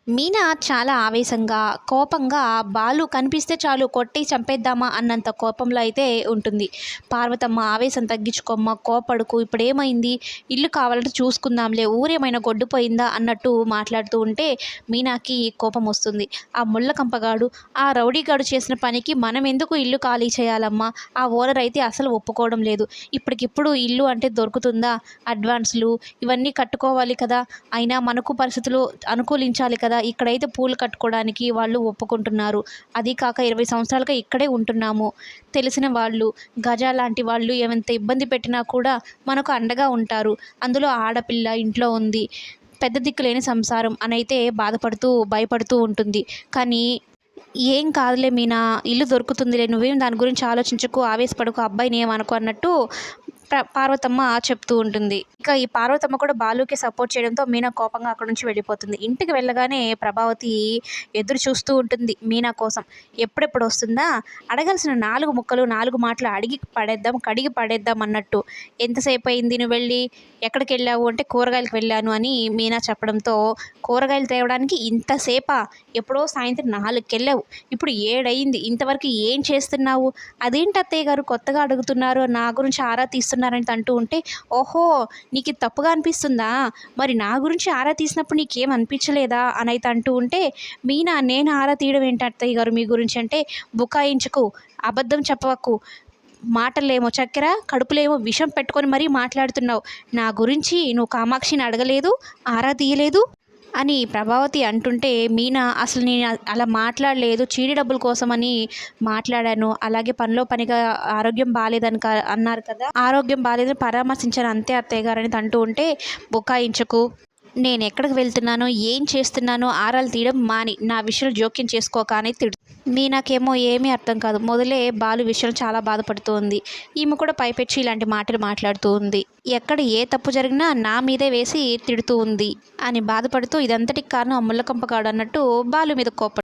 మీనా చాలా ఆవేశంగా, కోపంగా బాలు కనిపిస్తే చాలు కొట్టి చంపేద్దామా అన్నంత కోపంలో అయితే ఉంటుంది. పార్వతమ్మ ఆవేశం తగ్గించుకోమ్మ, కోపడకు, ఇప్పుడేమైంది? ఇల్లు కావాలంటే చూసుకుందాంలే, ఊరేమైనా గొడ్డుపోయిందా అన్నట్టు మాట్లాడుతూ ఉంటే మీనాకి కోపం వస్తుంది. ఆ ముళ్ళకంపగాడు, ఆ రౌడీగాడు చేసిన పనికి మనం ఎందుకు ఇల్లు ఖాళీ చేయాలమ్మా? ఆ ఓనర్ అయితే అసలు ఒప్పుకోవడం లేదు. ఇప్పటికిప్పుడు ఇల్లు అంటే దొరుకుతుందా? అడ్వాన్స్లు ఇవన్నీ కట్టుకోవాలి కదా! అయినా మనకు పరిస్థితులు అనుకూలించాలి కదా! ఇక్కడైతే పూలు కట్టుకోవడానికి వాళ్ళు ఒప్పుకుంటున్నారు. అదీ కాక 20 సంవత్సరాలుగా ఇక్కడే ఉంటున్నాము. తెలిసిన వాళ్ళు, గజ లాంటి వాళ్ళు ఎంత ఇబ్బంది పెట్టినా కూడా మనకు అండగా ఉంటారు. అందులో ఆడపిల్ల ఇంట్లో ఉంది. పెద్ద దిక్కులేని సంసారం అనైతే బాధపడుతూ, భయపడుతూ ఉంటుంది. కానీ ఏం కాదులే మీనా, ఇల్లు దొరుకుతుందిలే, నువ్వేం దాని గురించి ఆలోచించకు, ఆవేశపడకు, అబ్బాయిని ఏమనుకో అన్నట్టు పార్వతమ్మ చెప్తూ ఉంటుంది. ఇక ఈ పార్వతమ్మ కూడా బాలుకి సపోర్ట్ చేయడంతో మీనా కోపంగా అక్కడి నుంచి వెళ్ళిపోతుంది. ఇంటికి వెళ్ళగానే ప్రభావతి ఎదురు చూస్తూ ఉంటుంది మీనా కోసం. ఎప్పుడెప్పుడు వస్తుందా, అడగాల్సిన 4 ముక్కలు 4 మాటలు అడిగి పడేద్దాం, కడిగి పడేద్దాం అన్నట్టు. ఎంతసేపు అయింది నువ్వు వెళ్ళి, ఎక్కడికి వెళ్ళావు అంటే కూరగాయలకు వెళ్ళాను అని మీనా చెప్పడంతో, కూరగాయలు తేవడానికి ఇంతసేపా? ఎప్పుడో సాయంత్రం 4కి వెళ్ళావు, ఇప్పుడు 7 అయింది, ఇంతవరకు ఏం చేస్తున్నావు? అదేంటి అత్తయ్య గారు కొత్తగా అడుగుతున్నారు, నా గురించి ఆరా తీస్తున్నారని అంటూ ఉంటే, ఓహో నీకు ఇది తప్పుగా అనిపిస్తుందా? మరి నా గురించి ఆరా తీసినప్పుడు నీకేం అనిపించలేదా అని అయితే అంటూ ఉంటే, మీనా నేను ఆరా తీయడం ఏంటి అత్తయ్య గారు మీ గురించి అంటే, బుకాయించకు, అబద్ధం చెప్పకు, మాటలేమో చక్కెర, కడుపులేమో విషం పెట్టుకొని మరీ మాట్లాడుతున్నావు. నా గురించి నువ్వు కామాక్షిని అడగలేదు, ఆరా తీయలేదు అని ప్రభావతి అంటుంటే, మీనా అసలు నేను అలా మాట్లాడలేదు, చీడి డబ్బుల కోసమని మాట్లాడాను, అలాగే పనిలో పనిగా ఆరోగ్యం బాగాలేదని అన్నారు కదా, ఆరోగ్యం బాగాలేదని పరామర్శించాను అంతే అత్తయ్య గారు అని అంటూ ఉంటే, బుకాయించకు, నేను ఎక్కడికి వెళ్తున్నానో ఏం చేస్తున్నానో ఆరాలు తీయడం మాని నా విషయంలో జోక్యం చేసుకోక అని మీనాకేమో ఏమీ అర్థం కాదు. మొదలే బాలు విషయం చాలా బాధపడుతూ ఉంది. ఈమె కూడా పైపెచ్చి ఇలాంటి మాటలు మాట్లాడుతూ ఉంది. ఎక్కడ ఏ తప్పు జరిగినా నా మీదే వేసి తిడుతూ ఉంది అని బాధపడుతూ, ఇదంతటికి కారణం ఆ ముళ్ళకంపగాడు అన్నట్టు బాలు మీద కోపం